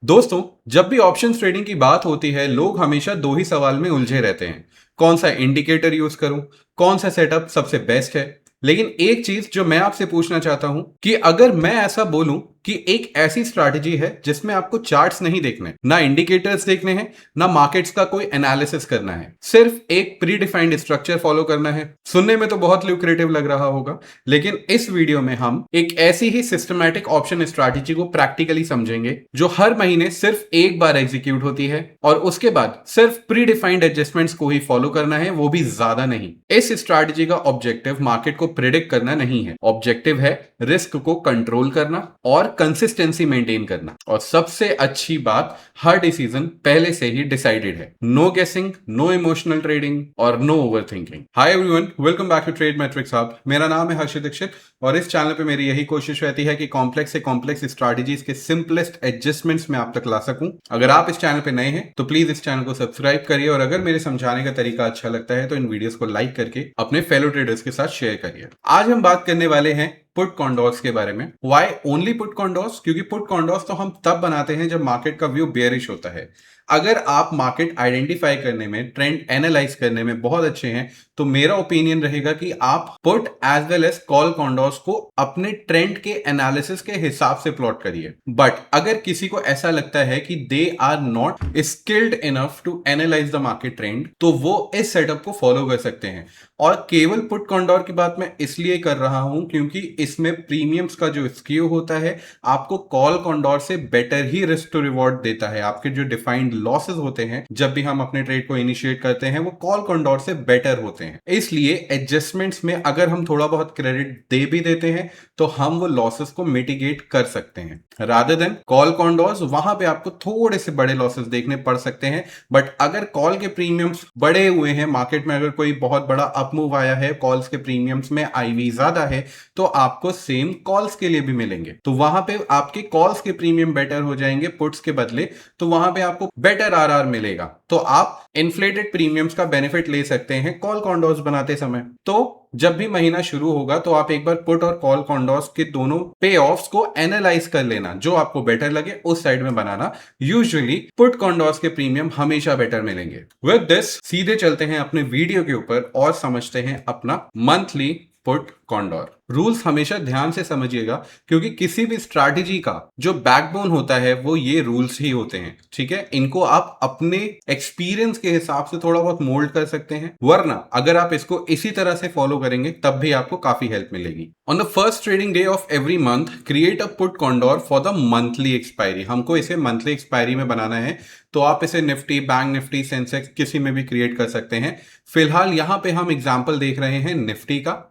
दोस्तों, जब भी ऑप्शंस ट्रेडिंग की बात होती है, लोग हमेशा दो ही सवाल में उलझे रहते हैं। कौन सा इंडिकेटर यूज करूं, कौन सा सेटअप सबसे बेस्ट है। लेकिन एक चीज जो मैं आपसे पूछना चाहता हूं कि अगर मैं ऐसा बोलूं कि एक ऐसी स्ट्रैटेजी है जिसमें आपको चार्ट्स नहीं देखने, ना इंडिकेटर्स देखने हैं, ना मार्केट्स का कोई एनालिसिस करना है, सिर्फ एक प्री डिफाइंड स्ट्रक्चर फॉलो करना है। सुनने में तो बहुत ल्यूक्रेटिव लग रहा होगा, लेकिन इस वीडियो में हम एक ऐसी ही सिस्टमैटिक ऑप्शन स्ट्रैटेजी को प्रैक्टिकली समझेंगे जो हर महीने सिर्फ एक बार एग्जीक्यूट होती है और उसके बाद सिर्फ प्री डिफाइंड एडजस्टमेंट्स को ही फॉलो करना है, वो भी ज्यादा नहीं। इस स्ट्रैटेजी का ऑब्जेक्टिव मार्केट को प्रिडिक्ट करना नहीं है, ऑब्जेक्टिव है रिस्क को कंट्रोल करना और कंसिस्टेंसी मेंटेन करना। और सबसे अच्छी बात, हर डिसीजन पहले से ही डिसाइडेड है। No guessing, no emotional trading और no over thinking. Hi everyone, welcome back to Trade Matrix Hub. मेरा नाम है हर्षित दीक्षित और इस चैनल पे मेरी यही कोशिश रहती है कि कॉम्प्लेक्स से कॉम्प्लेक्स स्ट्रैटेजीज के सिंपलेस्ट एडजस्टमेंट्स में आप तक ला सकूं। अगर आप इस चैनल पे नए हैं तो प्लीज इस चैनल को सब्सक्राइब करिए और अगर मेरे समझाने का तरीका अच्छा लगता है तो इन वीडियोस को लाइक करके अपने फेलो ट्रेडर्स के साथ शेयर करिए। आज हम बात करने वाले हैं पुट कॉन्डोर्स के बारे में। Why only put condors? क्योंकि पुट कॉन्डोर्स तो हम तब बनाते हैं जब मार्केट का व्यू बेयरिश होता है। अगर आप मार्केट आइडेंटिफाई करने में, ट्रेंड एनालाइज करने में बहुत अच्छे हैं तो मेरा ओपिनियन रहेगा कि आप put as well as call condors को अपने ट्रेंड के एनालिसिस के हिसाब से प्लॉट करिए। बट अगर किसी को ऐसा लगता है कि they are not skilled enough to analyse the market trend, तो वो इस सेटअप को फॉलो कर सकते हैं। और केवल पुट कॉन्डोर की बात मैं इसलिए कर रहा हूं क्योंकि इसमें प्रीमियम्स का जो स्क्यू होता है आपको कॉल कॉन्डोर से बेटर ही रिस्क टू रिवॉर्ड देता है। आपके जो डिफाइंड लॉसेस होते हैं जब भी हम अपने ट्रेड को इनिशिएट करते हैं वो कॉल कॉन्डोर से बेटर होते हैं। इसलिए एडजस्टमेंट्स में अगर हम थोड़ा बहुत क्रेडिट दे भी देते हैं तो हम वो लॉसेस को मिटिगेट कर सकते हैं। रादर देन कॉल कॉन्डोर्स, वहां पे आपको थोड़े से बड़े लॉसेस देखने पड़ सकते हैं। बट अगर कॉल के प्रीमियम्स बढ़े हुए हैं मार्केट में, अगर कोई बहुत बड़ा अप मूव आया है, कॉल्स के प्रीमियम्स में आईवी ज्यादा है, तो आपको सेम कॉल्स के लिए भी मिलेंगे। तो वहां पे आपके कॉल्स के प्रीमियम बेटर हो जाएंगे पुट्स के बदले, तो वहां पे आपको बेटर आरआर मिलेगा। तो आप इन्फ्लेटेड प्रीमियम्स का बेनिफिट ले सकते हैं कॉल कॉन्डोर्स बनाते समय। तो जब भी महीना शुरू होगा तो आप एक बार पुट और कॉल कॉन्डोर्स के दोनों पे ऑफ्स को एनालाइज कर लेना, जो आपको बेटर लगे उस साइड में बनाना। यूजुअली पुट कॉन्डोर्स के प्रीमियम हमेशा बेटर मिलेंगे। विद दिस सीधे चलते हैं अपने वीडियो के ऊपर और समझते हैं अपना मंथली पुट कॉन्डोर। रूल्स हमेशा ध्यान से समझिएगा क्योंकि किसी भी स्ट्रैटेजी का जो बैकबोन होता है वो ये रूल्स ही होते हैं। ठीक है, इनको आप अपने एक्सपीरियंस के हिसाब से थोड़ा बहुत मोल्ड कर सकते हैं, वरना अगर आप इसको इसी तरह से फॉलो करेंगे तब भी आपको काफी हेल्प मिलेगी। On the first trading day of every month create a put condor for the monthly expiry. हमको इसे मंथली एक्सपायरी में बनाना है, तो आप इसे निफ्टी, बैंक निफ्टी, सेंसेक्स किसी में भी क्रिएट कर सकते हैं। फिलहाल यहां पे हम एग्जाम्पल देख रहे हैं निफ्टी का,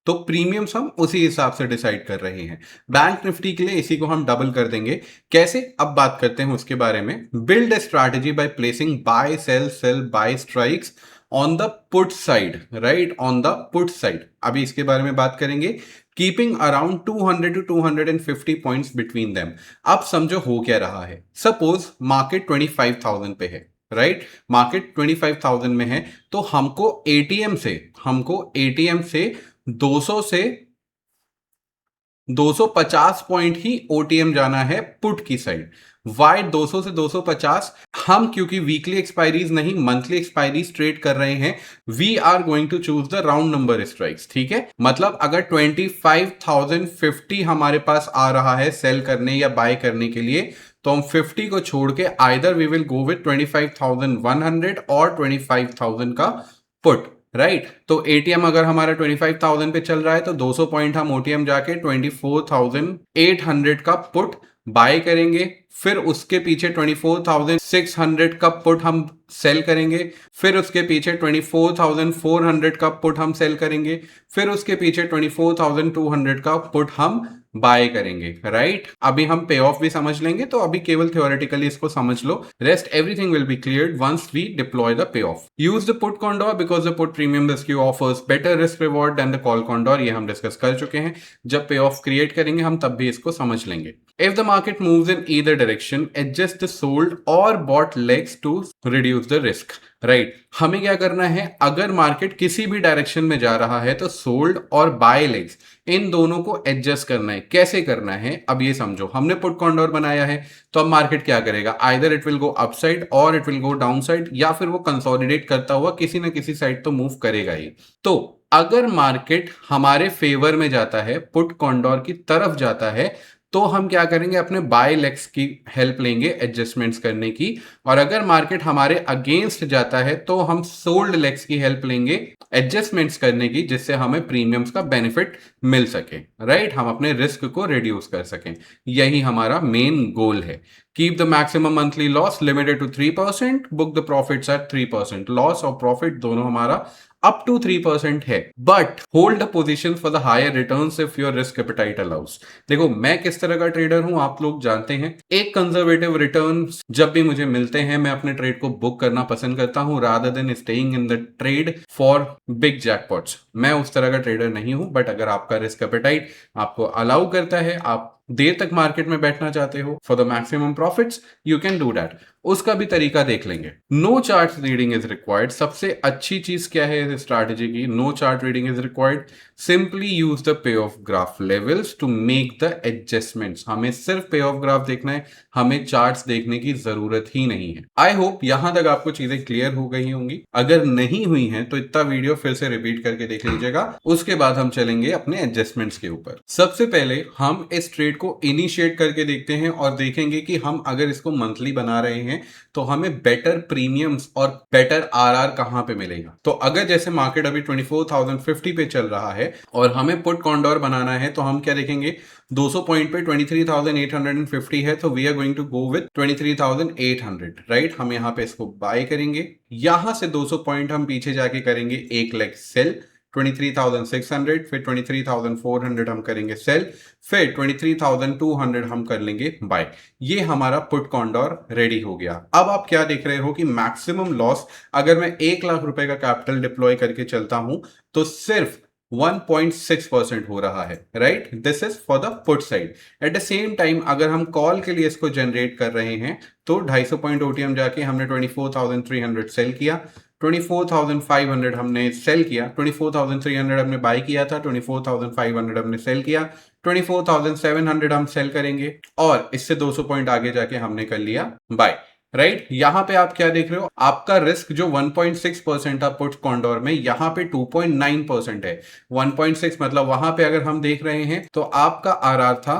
तो प्रीमियम्स हम उसी हिसाब से डिसाइड कर रहे हैं। बैंक निफ्टी के लिए इसी को हम डबल कर देंगे। कैसे, अब बात करते हैं उसके बारे में। Build a strategy by placing buy sell sell buy strikes on the put side, right, on the put side. अभी इसके बारे में बात करेंगे। Keeping around 200 to 250 points between them. अब समझो हो क्या रहा है। सपोज मार्केट 25,000 पे है, राइट, मार्केट 25,000 में है, तो हमको एटीएम से 200 से 250 पॉइंट ही ओटीएम जाना है पुट की साइड। वाई 200 से 250? हम क्योंकि वीकली एक्सपायरीज नहीं मंथली एक्सपायरीज ट्रेड कर रहे हैं, we are going to choose the round number strikes. ठीक है, मतलब अगर 25,050 हमारे पास आ रहा है सेल करने या बाय करने के लिए, तो हम 50 को छोड़ के either we will go with 25,100 और 25,000 का पुट, राइट। तो एटीएम अगर हमारा 25,000 पे चल रहा है तो 200 पॉइंट हम ओटीएम जाके 24,800 का पुट बाय करेंगे। फिर उसके पीछे 24,600 का पुट हम सेल करेंगे। फिर उसके पीछे 24,400 का पुट हम सेल करेंगे। फिर उसके पीछे 24,200 का पुट हम बाय करेंगे, राइट। अभी हम पे ऑफ भी समझ लेंगे, तो अभी केवल थ्योरेटिकली इसको समझ लो। Rest everything will be cleared once we deploy the payoff. Use the put condor because the put premium risk offers better risk reward than the call condor. ये हम डिस्कस कर चुके हैं। जब पे ऑफ क्रिएट करेंगे हम तब भी इसको समझ लेंगे। If the market moves in either direction, adjust the sold or bought legs to reduce the risk. Right, हमें क्या करना है, अगर मार्केट किसी भी डायरेक्शन में जा रहा है तो सोल्ड और बाय लेग्स इन दोनों को एडजस्ट करना है। कैसे करना है, अब ये समझो, हमने पुट कॉन्डोर बनाया है तो अब मार्केट क्या करेगा, either it will go upside और it will go downside, या फिर वो कंसोलिडेट करता हुआ किसी ना किसी साइड तो मूव करेगा ही। तो अगर मार्केट हमारे फेवर में जाता है, पुट कॉन्डोर की तरफ जाता है, तो हम क्या करेंगे, अपने बाय लेग्स की हेल्प लेंगे एडजस्टमेंट्स करने की। और अगर मार्केट हमारे अगेंस्ट जाता है तो हम सोल्ड लेग्स की हेल्प लेंगे एडजस्टमेंट्स करने की, जिससे हमें प्रीमियम्स का बेनिफिट मिल सके। राइट, हम अपने रिस्क को रिड्यूस कर सकें। यही हमारा मेन गोल है। Keep the maximum monthly loss limited to 3%, book the profits at 3%। Loss और प्रॉफिट दोनों हमारा अप टू 3% है, but hold a position for the higher returns if your risk appetite allows. देखो, मैं किस तरह का ट्रेडर हूं आप लोग जानते हैं। एक कंजर्वेटिव रिटर्न जब भी मुझे मिलते हैं, मैं अपने ट्रेड को बुक करना पसंद करता हूं, rather than staying in the trade for big jackpots. मैं उस तरह का ट्रेडर नहीं हूं, बट अगर आपका रिस्क एपेटाइट आपको अलाउ करता है, आप देर तक मार्केट में बैठना चाहते हो for the maximum profits, you can do that. उसका भी तरीका देख लेंगे। No chart reading is required. सबसे अच्छी चीज क्या है इस स्ट्रैटेजी की, no chart reading is required. Simply use the payoff graph levels to make the adjustments. हमें सिर्फ पे ऑफ ग्राफ देखना है, हमें चार्ट्स देखने की जरूरत ही नहीं है। आई होप यहां तक आपको चीजें क्लियर हो गई होंगी। अगर नहीं हुई हैं तो इतना वीडियो फिर से रिपीट करके देख लीजिएगा, उसके बाद हम चलेंगे अपने एडजस्टमेंट्स के ऊपर। सबसे पहले हम इस ट्रेड को इनिशिएट करके देखते हैं और देखेंगे कि हम अगर इसको मंथली बना रहे हैं तो हमें बेटर प्रीमियम्स और बेटर आरआर कहां पे मिलेगा। तो अगर जैसे मार्केट अभी 24,050 पे चल रहा है और हमें पुट कॉन्डोर बनाना है, तो हम क्या देखेंगे, 200 पॉइंट पे 23,850 है, तो we are going to go with 23,800। Right, हम यहां पे इसको बाय करेंगे। यहां से 200 पॉइंट हम पीछे जाके करेंगे एक लेग सेल 23,600, फिर 23,400 हम करेंगे सेल, फिर 23,200 हम कर लेंगे बाय। ये हमारा पुट कॉन्डोर रेडी हो गया। अब आप क्या देख रहे हो कि मैक्सिमम लॉस, अगर मैं 1 लाख रुपए का कैपिटल डिप्लॉय करके चलता हूं तो सिर्फ 1.6% हो रहा है। Right, this is for the put side. At the same time अगर हम कॉल के लिए इसको जनरेट कर रहे हैं तो 250 पॉइंट ओटीएम जाके हमने 24,300 सेल किया, 24,500 हमने सेल किया, 24,300 हमने बाय किया था, 24,500 हमने सेल किया, 24,700 हम सेल करेंगे, और इससे 200 पॉइंट आगे जाके हमने कर लिया बाय। राइट, यहां पे आप क्या देख रहे हो, आपका रिस्क जो 1.6% था पुट कॉन्डोर में, यहां पे 2.9% है। 1.6 मतलब वहां पे अगर हम देख रहे हैं तो आपका आरआर था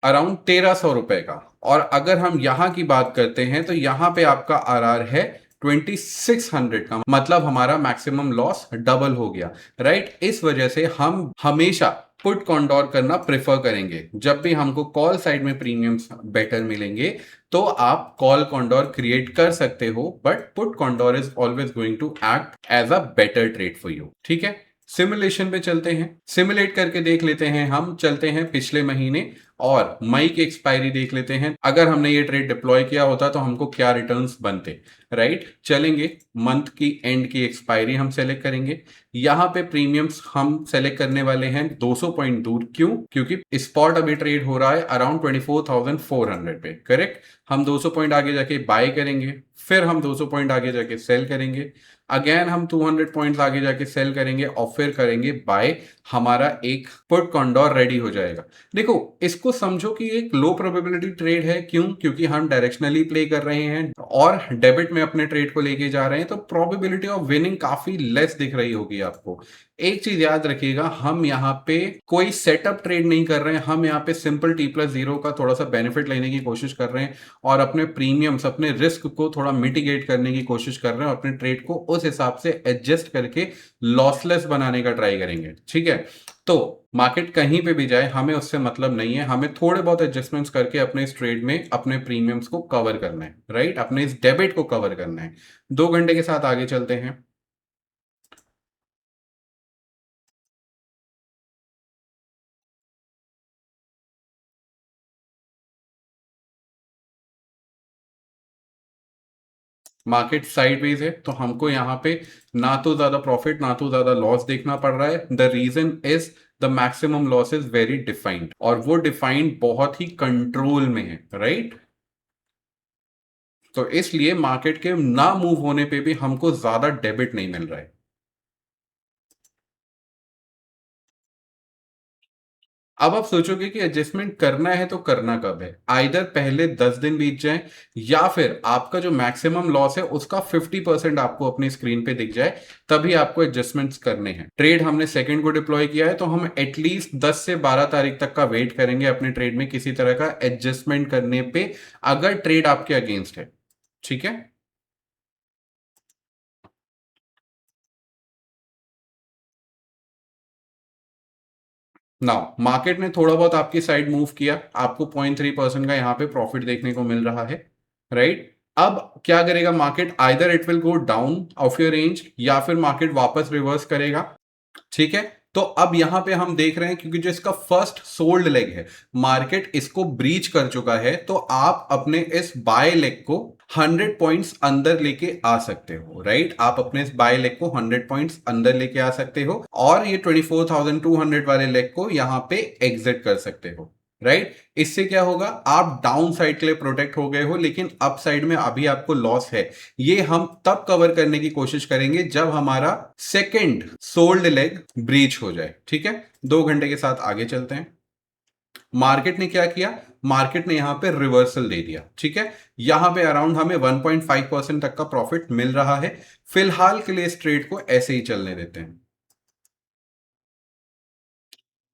अराउंड 1,300 रुपए का, और अगर हम यहां की बात करते हैं तो यहां पे आपका आरआर है 2,600 का, मतलब हमारा मैक्सिमम लॉस डबल हो गया। राइट, इस वजह से हम हमेशा पुट कॉन्डोर करना प्रेफर करेंगे। जब भी हमको कॉल साइड में प्रीमियम्स बेटर मिलेंगे तो आप कॉल कॉन्डोर क्रिएट कर सकते हो, but put condor is always going to act as a better trade for you. ठीक है, सिमुलेशन पे चलते हैं, सिमुलेट करके देख लेते हैं। हम चलते हैं पिछले महीने और मई की एक्सपायरी देख लेते हैं। अगर हमने ये ट्रेड डिप्लॉय किया होता तो हमको क्या रिटर्न्स बनते। राइट, चलेंगे मंथ की एंड की एक्सपायरी हम सेलेक्ट करेंगे। यहां पे प्रीमियम्स हम सेलेक्ट करने वाले हैं 200 पॉइंट दूर। क्यों? क्योंकि स्पॉट अभी ट्रेड हो रहा है अराउंड 24,400 पे। करेक्ट, हम 200 पॉइंट आगे जाके बाय करेंगे, फिर हम 200 पॉइंट आगे जाके सेल करेंगे, अगेन हम 200 पॉइंट्स आगे जाके सेल करेंगे और फिर करेंगे बाय। हमारा एक पुट कॉन्डोर रेडी हो जाएगा। देखो, इसको समझो कि एक लो प्रोबेबिलिटी ट्रेड है। क्यों? क्योंकि हम डायरेक्शनली प्ले कर रहे हैं और डेबिट में अपने ट्रेड को लेके जा रहे हैं, तो प्रोबेबिलिटी ऑफ विनिंग काफी लेस दिख रही होगी आपको। एक चीज याद रखिएगा, हम यहाँ पे कोई सेटअप ट्रेड नहीं कर रहे हैं, हम यहाँ पे सिंपल T+0 का थोड़ा सा बेनिफिट लेने की कोशिश कर रहे हैं और अपने प्रीमियम्स, अपने रिस्क को थोड़ा मिटिगेट करने की कोशिश कर रहे हैं, अपने ट्रेड को उस हिसाब से एडजस्ट करके लॉसलेस बनाने का ट्राई करेंगे। ठीक है, तो मार्केट कहीं पे भी जाए हमें उससे मतलब नहीं है, हमें थोड़े बहुत एडजस्टमेंट्स करके अपने इस ट्रेड में अपने प्रीमियम्स को कवर करना है। राइट, अपने इस डेबिट को कवर करना है। 2 घंटे के साथ आगे चलते हैं। मार्केट साइडवेज है तो हमको यहाँ पे ना तो ज्यादा प्रॉफिट ना तो ज्यादा लॉस देखना पड़ रहा है। The reason is the maximum loss is very defined, और वो डिफाइंड बहुत ही कंट्रोल में है। राइट, तो इसलिए मार्केट के ना मूव होने पे भी हमको ज्यादा डेबिट नहीं मिल रहा है। अब आप सोचोगे कि एडजस्टमेंट करना है तो करना कब है, आइदर पहले 10 दिन बीत जाए या फिर आपका जो मैक्सिमम लॉस है उसका 50% आपको अपनी स्क्रीन पे दिख जाए, तभी आपको एडजस्टमेंट्स करने हैं। ट्रेड हमने सेकंड को डिप्लॉय किया है तो हम एटलीस्ट 10 से 12 तारीख तक का वेट करेंगे अपने ट्रेड में किसी तरह का एडजस्टमेंट करने पे, अगर ट्रेड आपके अगेंस्ट है। ठीक है। नाउ मार्केट ने थोड़ा बहुत आपकी साइड मूव किया, आपको 0.3% का यहां पे प्रॉफिट देखने को मिल रहा है, राइट। अब क्या करेगा market, either it will go down of your range या फिर मार्केट वापस रिवर्स करेगा। ठीक है। तो अब यहां पे हम देख रहे हैं क्योंकि जो इसका फर्स्ट सोल्ड लेग है, मार्केट इसको ब्रीच कर चुका है, तो आप अपने इस बाय लेग को 100 पॉइंट्स अंदर लेके आ सकते हो, राइट। आप अपने इस बाय लेग को 100 पॉइंट्स अंदर लेके आ सकते हो और ये 24,200 वाले लेग को यहां पे एग्जिट कर सकते हो, राइट। इससे क्या होगा, आप डाउन साइड के लिए प्रोटेक्ट हो गए हो, लेकिन अप साइड में अभी आपको लॉस है। ये हम तब कवर करने की कोशिश करेंगे जब हमारा सेकंड सोल्ड लेग ब्रीच हो जाए। ठीक है। 2 घंटे के साथ आगे चलते हैं। मार्केट ने क्या किया, मार्केट ने यहां पे रिवर्सल दे दिया। ठीक है। यहां पे अराउंड हमें 1.5% तक का प्रॉफिट मिल रहा है। फिलहाल के लिए इस ट्रेड को ऐसे ही चलने देते हैं।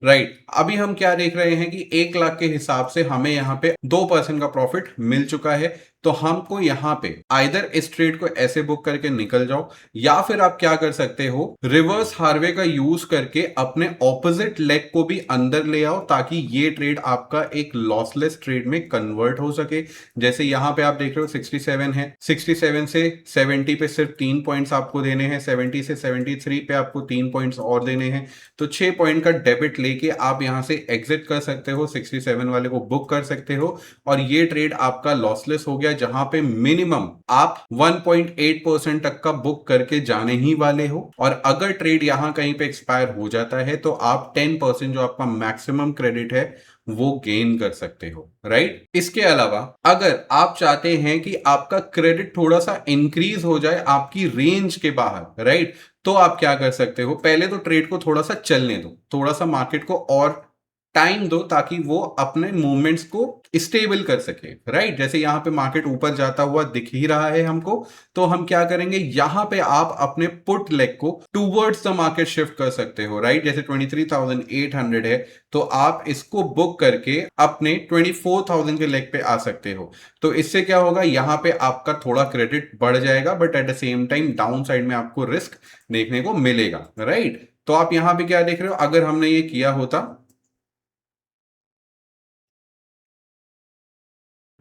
राइट। अभी हम क्या देख रहे हैं कि 1 लाख के हिसाब से हमें यहां पे 2% का प्रॉफिट मिल चुका है। तो हमको यहां पे आइदर इस ट्रेड को ऐसे बुक करके निकल जाओ, या फिर आप क्या कर सकते हो, रिवर्स हार्वे का यूज करके अपने ऑपोजिट लेग को भी अंदर ले आओ, ताकि ये ट्रेड आपका एक लॉसलेस ट्रेड में कन्वर्ट हो सके। जैसे यहां पे आप देख रहे हो 67 है, 67 से 70 पे सिर्फ 3 पॉइंट्स आपको देने हैं, 70 से 73 पे आपको 3 पॉइंट्स और देने हैं। तो 6 पॉइंट का डेबिट लेके आप यहां से एग्जिट कर सकते हो, 67 वाले को बुक कर सकते हो, और ये ट्रेड आपका लॉसलेस हो गया, जहां पे मिनिमम आप 1.8% तक का बुक करके जाने ही वाले हो। और अगर ट्रेड यहां कहीं पे एक्सपायर हो जाता है तो आप 10% जो आपका मैक्सिमम क्रेडिट है वो गेन कर सकते हो, राइट। इसके अलावा अगर आप चाहते हैं कि आपका क्रेडिट थोड़ा सा इंक्रीज हो जाए आपकी रेंज के बाहर, राइट, तो आप क्या कर सकते हो, पहले तो ट्रेड को थोड़ा सा चलने दो, थोड़ा सा मार्केट को और टाइम दो, ताकि वो अपने मूवमेंट्स को स्टेबल कर सके, राइट। जैसे यहां पे मार्केट ऊपर जाता हुआ दिख ही रहा है हमको, तो हम क्या करेंगे, यहां पे आप अपने पुट लेग को टूवर्ड्स द मार्केट शिफ्ट कर सकते हो, राइट। जैसे 23,800 है, तो आप इसको बुक करके अपने 24,000 के लेग पे आ सकते हो। तो इससे क्या होगा, यहां पे आपका थोड़ा क्रेडिट बढ़ जाएगा, but at the same time down side में आपको रिस्क देखने को मिलेगा, राइट। तो आप यहां पे क्या देख रहे हो, अगर हमने ये किया होता,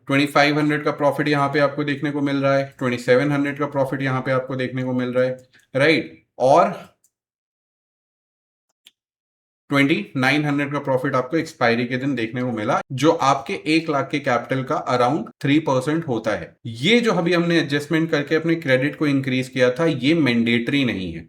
2500 का प्रॉफिट यहां पे आपको देखने को मिल रहा है, 2700 का प्रॉफिट यहां पे आपको देखने को मिल रहा है, राइट। और 2900 का प्रॉफिट आपको एक्सपायरी के दिन देखने को मिला, जो आपके 1 लाख के कैपिटल का अराउंड 3% होता है। ये जो अभी हमने एडजस्टमेंट करके अपने क्रेडिट को इंक्रीज किया था, ये मैंडेटरी नहीं है।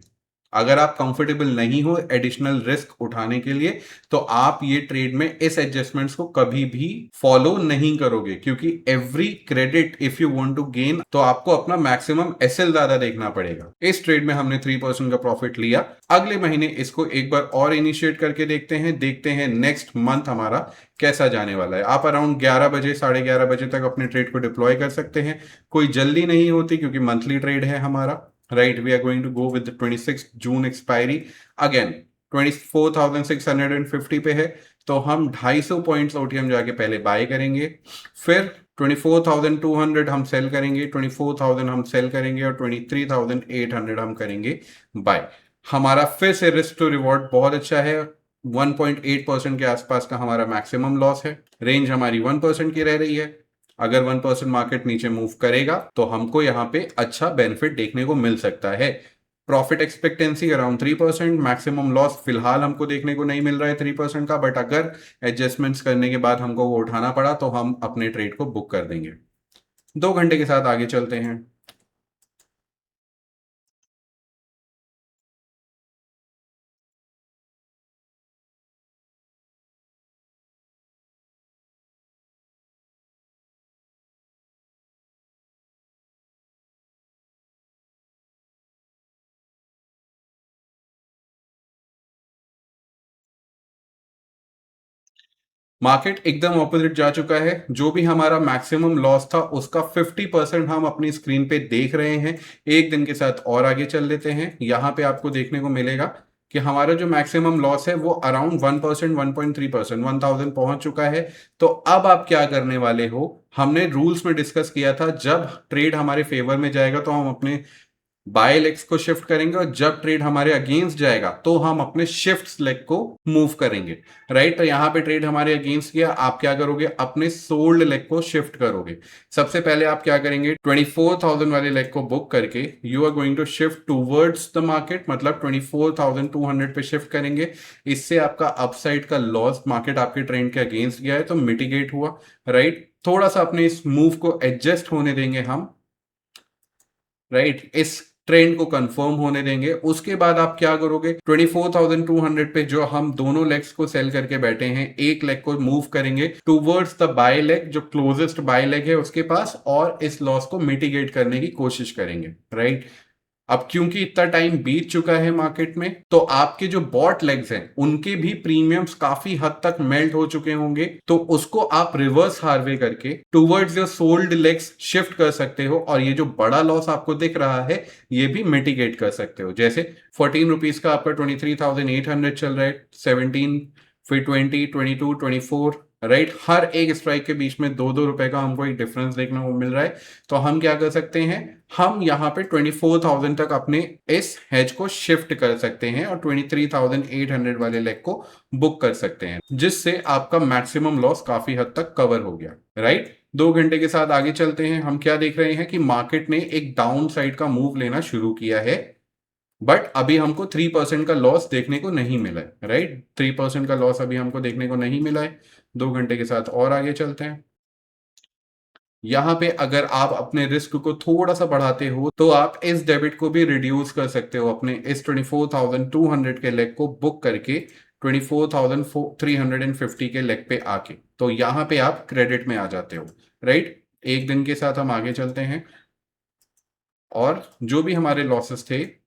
अगर आप कंफर्टेबल नहीं हो एडिशनल रिस्क उठाने के लिए, तो आप ये ट्रेड में इस एडजस्टमेंट्स को कभी भी फॉलो नहीं करोगे, क्योंकि every credit if you want to gain, तो आपको अपना मैक्सिमम एसएल ज्यादा देखना पड़ेगा। इस ट्रेड में हमने 3% का प्रॉफिट लिया। अगले महीने इसको एक बार और इनिशिएट करके देखते हैं नेक्स्ट मंथ हमारा कैसा जाने वाला है। आप अराउंड 11 बजे, 11:30 बजे तक अपने ट्रेड को डिप्लॉय कर सकते हैं। कोई जल्दी नहीं होती क्योंकि मंथली ट्रेड है हमारा, right. We are going to go with 26 June expiry. Again 24,650 पे है, तो हम 250 पॉइंट्स ओटीएम जाके पहले बाय करेंगे, फिर 24,200 हम सेल करेंगे, 24,000 हम सेल करेंगे, और 23,800 हम करेंगे बाय। हमारा फिर से रिस्क टू रिवॉर्ड बहुत अच्छा है। 1.8% के आसपास का हमारा मैक्सिमम लॉस है, रेंज हमारी 1% की रह रही है। अगर 1% मार्केट नीचे मूव करेगा तो हमको यहां पे अच्छा बेनिफिट देखने को मिल सकता है। Profit expectancy around 3%, maximum loss फिलहाल हमको देखने को नहीं मिल रहा है 3% का, बट अगर एडजस्टमेंट्स करने के बाद हमको वो उठाना पड़ा तो हम अपने ट्रेड को बुक कर देंगे। 2 घंटे के साथ आगे चलते हैं। मार्केट एकदम ऑपोजिट जा चुका है। जो भी हमारा मैक्सिमम लॉस था उसका 50% हम अपनी स्क्रीन पे देख रहे हैं। एक दिन के साथ और आगे चल लेते हैं। यहाँ पे आपको देखने को मिलेगा कि हमारा जो मैक्सिमम लॉस है वो अराउंड 1%, 1.3%, 1000 पहुंच चुका है। तो अब आप क्या करने वाले हो, हमने रूल्स में डिस्कस किया था जब ट्रेड हमारे फेवर में जाएगा तो हम अपने बाय लेग्स को शिफ्ट करेंगे, और जब ट्रेड हमारे अगेंस्ट जाएगा तो हम अपने शिफ्ट लेग को मूव करेंगे। राइट, तो यहां पे ट्रेड हमारे अगेंस्ट गया, आप क्या करोगे, अपने सोल्ड लेग को शिफ्ट करोगे। सबसे पहले आप क्या करेंगे, 24,000 वाले लेग को बुक करके you are going to shift towards the market, मतलब 24,200 पे शिफ्ट करेंगे। इससे आपका अपसाइड का लॉस, मार्केट आपके ट्रेंड के अगेंस्ट गया है तो मिटिगेट हुआ। राइट, थोड़ा सा अपने इस मूव को एडजस्ट होने देंगे हम। राइट, इस ट्रेंड को कंफर्म होने देंगे। उसके बाद आप क्या करोगे, 24,200 पे जो हम दोनों लेग्स को सेल करके बैठे हैं, एक लेग को मूव करेंगे टूवर्ड्स द बाय लेग, जो क्लोजेस्ट बाय लेग है उसके पास, और इस लॉस को मिटिगेट करने की कोशिश करेंगे। राइट, अब क्योंकि इतना टाइम बीत चुका है मार्केट में, तो आपके जो बॉट लेग्स हैं उनके भी प्रीमियम्स काफी हद तक मेल्ट हो चुके होंगे, तो उसको आप रिवर्स हार्वे करके towards your sold legs shift कर सकते हो, और ये जो बड़ा लॉस आपको दिख रहा है ये भी मिटिगेट कर सकते हो। जैसे 14 रुपीज का आपका 23,800 चल रहा है, 17, फिर 20, 22, 24। राइट, हर एक स्ट्राइक के बीच में 2-2 रुपए का हमको एक डिफरेंस देखने को मिल रहा है। तो हम क्या कर सकते हैं, हम यहाँ पे 24,000 तक अपने इस हेज को शिफ्ट कर सकते हैं और 23,800 वाले लेग को बुक कर सकते हैं, जिससे आपका मैक्सिमम लॉस काफी हद तक कवर हो गया। राइट, 2 घंटे के साथ आगे चलते हैं। हम क्या देख रहे हैं कि मार्केट ने एक डाउन साइड का मूव लेना शुरू किया है, बट अभी हमको 3% का लॉस देखने को नहीं मिला है। राइट, 3% का लॉस अभी हमको देखने को नहीं मिला है। 2 घंटे के साथ और आगे चलते हैं। यहाँ पे अगर आप अपने रिस्क को थोड़ा सा बढ़ाते हो तो आप इस डेबिट को भी रिड्यूस कर सकते हो, अपने इस 24,200 के लेग को बुक करके 24,350 के लेग पे आके, तो यहाँ पे आप क्रेडिट में आ जाते हो। राइट, एक दिन के साथ हम आगे चलते हैं, और जो भी हमारे लॉसेस थे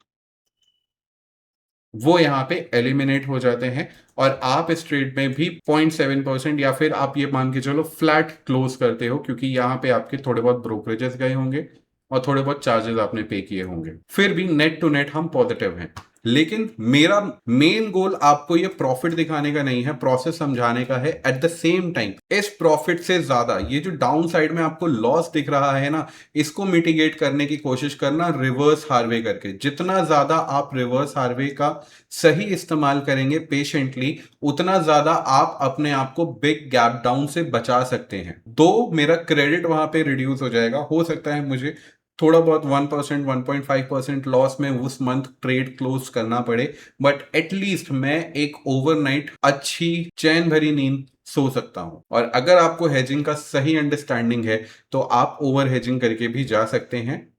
वो यहाँ पे एलिमिनेट हो जाते हैं, और आप इस ट्रेड में भी 0.7% या फिर आप ये मान के चलो फ्लैट क्लोज करते हो, क्योंकि यहाँ पे आपके थोड़े बहुत ब्रोकरेजेस गए होंगे और थोड़े बहुत चार्जेस आपने पे किए होंगे। फिर भी नेट टू नेट हम पॉजिटिव हैं। लेकिन मेरा मेन गोल आपको ये प्रॉफिट दिखाने का नहीं है, प्रोसेस समझाने का है। एट द सेम टाइम इस प्रॉफिट से ज्यादा ये जो डाउन साइड में आपको लॉस दिख रहा है ना, इसको मिटिगेट करने की कोशिश करना रिवर्स हार्वे करके। जितना ज्यादा आप रिवर्स हार्वे का सही इस्तेमाल करेंगे पेशेंटली, उतना ज्यादा आप अपने आप को बिग गैप डाउन से बचा सकते हैं। तो मेरा क्रेडिट वहां पे रिड्यूस हो जाएगा। हो सकता है मुझे थोड़ा बहुत 1%, 1.5% लॉस में उस मंथ ट्रेड क्लोज करना पड़े, बट एटलीस्ट मैं एक ओवरनाइट अच्छी चैन भरी नींद सो सकता हूं। और अगर आपको हेजिंग का सही अंडरस्टैंडिंग है तो आप ओवर हेजिंग करके भी जा सकते हैं,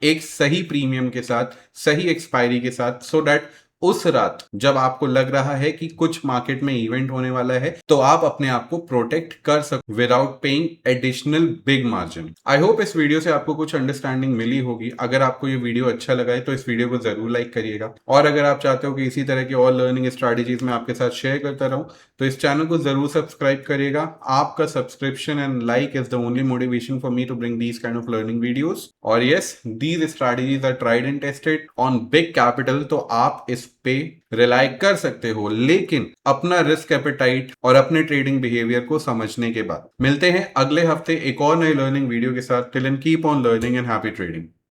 एक सही प्रीमियम के साथ, सही एक्सपायरी के साथ, सो दैट उस रात जब आपको लग रहा है कि कुछ मार्केट में इवेंट होने वाला है तो आप अपने आप को प्रोटेक्ट कर सको without paying additional big margin. I hope इस वीडियो से आपको कुछ अंडरस्टैंडिंग मिली होगी। अगर आपको ये वीडियो अच्छा लगा है तो इस वीडियो को जरूर लाइक करिएगा, और अगर आप चाहते हो कि इसी तरह की और लर्निंग स्ट्रैटेजीज में आपके साथ शेयर करता रहूं तो इस चैनल को जरूर सब्सक्राइब करिएगा। आपका subscription and like is the only motivation for me to bring these kind of learning videos. और yes, these strategies are tried and tested on big capital, तो आप इस पे रिलाई कर सकते हो, लेकिन अपना रिस्क एपेटाइट और अपने ट्रेडिंग बिहेवियर को समझने के बाद। मिलते हैं अगले हफ्ते एक और नई लर्निंग वीडियो के साथ। Till then keep on learning and happy trading.